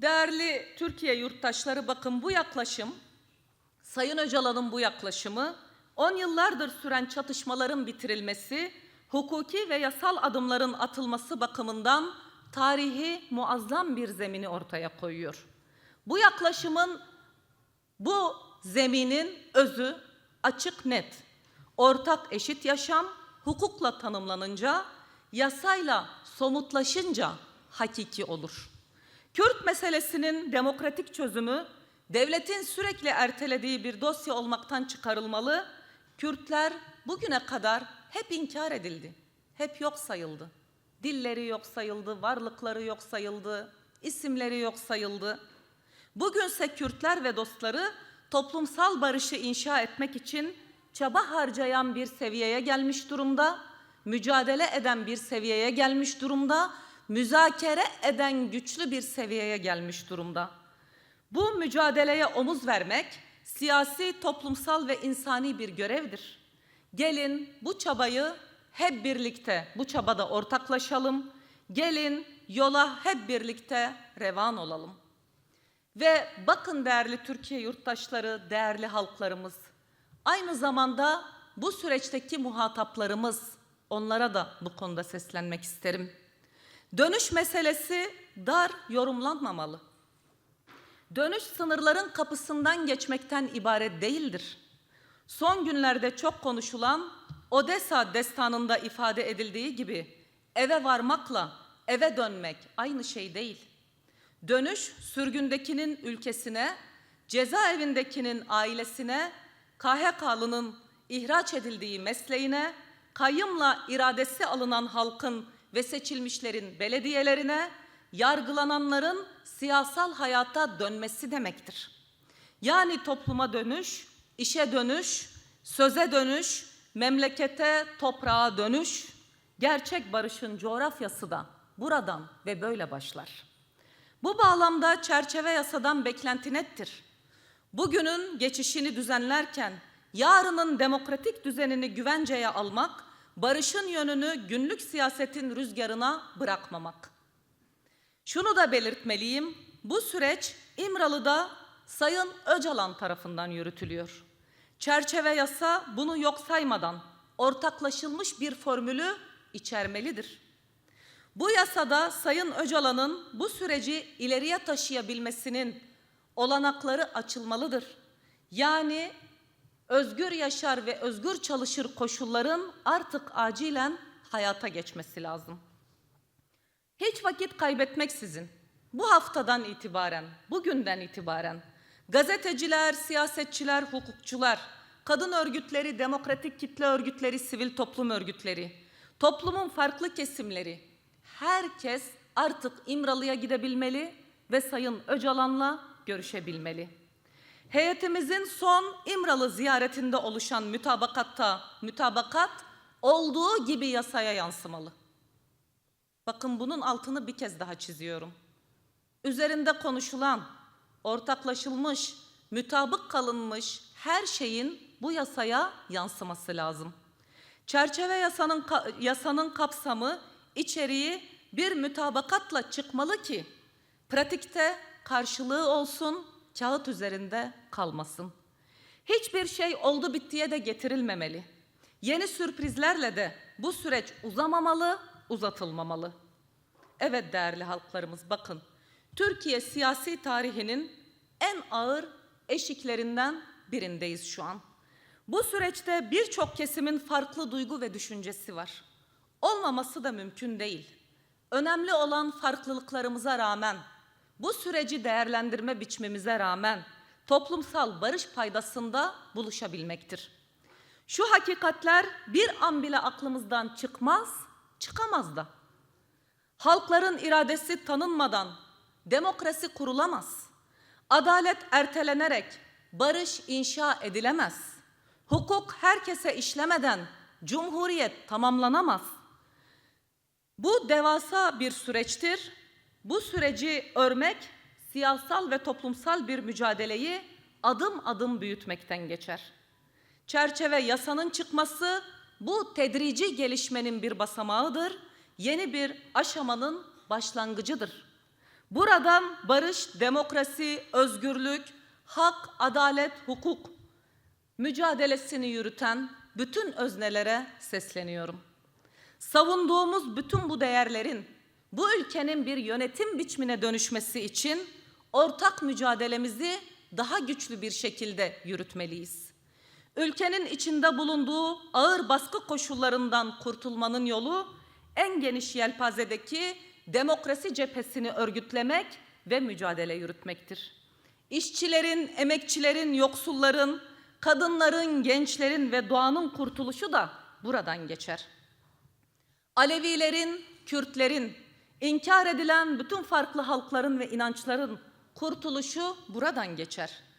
Değerli Türkiye yurttaşları, bakın bu yaklaşım, Sayın Öcalan'ın bu yaklaşımı, 10 yıllardır süren çatışmaların bitirilmesi, hukuki ve yasal adımların atılması bakımından tarihi muazzam bir zemini ortaya koyuyor. Bu yaklaşımın, bu zeminin özü açık net. Ortak eşit yaşam hukukla tanımlanınca, yasayla somutlaşınca hakiki olur. Kürt meselesinin demokratik çözümü, devletin sürekli ertelediği bir dosya olmaktan çıkarılmalı. Kürtler bugüne kadar hep inkar edildi, hep yok sayıldı. Dilleri yok sayıldı, varlıkları yok sayıldı, isimleri yok sayıldı. Bugünse Kürtler ve dostları toplumsal barışı inşa etmek için çaba harcayan bir seviyeye gelmiş durumda, mücadele eden bir seviyeye gelmiş durumda, müzakere eden güçlü bir seviyeye gelmiş durumda. Bu mücadeleye omuz vermek siyasi, toplumsal ve insani bir görevdir. Gelin bu çabayı hep birlikte, bu çabada ortaklaşalım. Gelin yola hep birlikte revan olalım. Ve bakın değerli Türkiye yurttaşları, değerli halklarımız, aynı zamanda bu süreçteki muhataplarımız, onlara da bu konuda seslenmek isterim. Dönüş meselesi dar yorumlanmamalı. Dönüş sınırların kapısından geçmekten ibaret değildir. Son günlerde çok konuşulan Odessa destanında ifade edildiği gibi eve varmakla eve dönmek aynı şey değil. Dönüş sürgündekinin ülkesine, cezaevindekinin ailesine, KHK'lının ihraç edildiği mesleğine, kayyımla iradesi alınan halkın ve seçilmişlerin belediyelerine, yargılananların siyasal hayata dönmesi demektir. Yani topluma dönüş, işe dönüş, söze dönüş, memlekete, toprağa dönüş, gerçek barışın coğrafyası da buradan ve böyle başlar. Bu bağlamda çerçeve yasadan beklenti nettir. Bugünün geçişini düzenlerken yarının demokratik düzenini güvenceye almak, barışın yönünü günlük siyasetin rüzgarına bırakmamak. Şunu da belirtmeliyim, bu süreç İmralı'da Sayın Öcalan tarafından yürütülüyor. Çerçeve yasa bunu yok saymadan ortaklaşılmış bir formülü içermelidir. Bu yasada Sayın Öcalan'ın bu süreci ileriye taşıyabilmesinin olanakları açılmalıdır. Yani özgür yaşar ve özgür çalışır koşulların artık acilen hayata geçmesi lazım. Hiç vakit kaybetmeksizin bu haftadan itibaren, bugünden itibaren gazeteciler, siyasetçiler, hukukçular, kadın örgütleri, demokratik kitle örgütleri, sivil toplum örgütleri, toplumun farklı kesimleri, herkes artık İmralı'ya gidebilmeli ve Sayın Öcalan'la görüşebilmeli. Heyetimizin son İmralı ziyaretinde oluşan mütabakat olduğu gibi yasaya yansımalı. Bakın bunun altını bir kez daha çiziyorum. Üzerinde konuşulan, ortaklaşılmış, mütabık kalınmış her şeyin bu yasaya yansıması lazım. Çerçeve yasanın kapsamı, içeriği bir mütabakatla çıkmalı ki pratikte karşılığı olsun, kağıt üzerinde kalmasın. Hiçbir şey oldu bittiye de getirilmemeli. Yeni sürprizlerle de bu süreç uzamamalı, uzatılmamalı. Evet değerli halklarımız, bakın Türkiye siyasi tarihinin en ağır eşiklerinden birindeyiz şu an. Bu süreçte birçok kesimin farklı duygu ve düşüncesi var. Olmaması da mümkün değil. Önemli olan farklılıklarımıza rağmen, bu süreci değerlendirme biçimimize rağmen toplumsal barış paydasında buluşabilmektir. Şu hakikatler bir an bile aklımızdan çıkamaz da. Halkların iradesi tanınmadan demokrasi kurulamaz. Adalet ertelenerek barış inşa edilemez. Hukuk herkese işlemeden cumhuriyet tamamlanamaz. Bu devasa bir süreçtir. Bu süreci örmek, siyasal ve toplumsal bir mücadeleyi adım adım büyütmekten geçer. Çerçeve yasanın çıkması bu tedrici gelişmenin bir basamağıdır, yeni bir aşamanın başlangıcıdır. Buradan barış, demokrasi, özgürlük, hak, adalet, hukuk mücadelesini yürüten bütün öznelere sesleniyorum. Savunduğumuz bütün bu değerlerin bu ülkenin bir yönetim biçimine dönüşmesi için ortak mücadelemizi daha güçlü bir şekilde yürütmeliyiz. Ülkenin içinde bulunduğu ağır baskı koşullarından kurtulmanın yolu en geniş yelpazedeki demokrasi cephesini örgütlemek ve mücadele yürütmektir. İşçilerin, emekçilerin, yoksulların, kadınların, gençlerin ve doğanın kurtuluşu da buradan geçer. Alevilerin, Kürtlerin, inkar edilen bütün farklı halkların ve inançların kurtuluşu buradan geçer.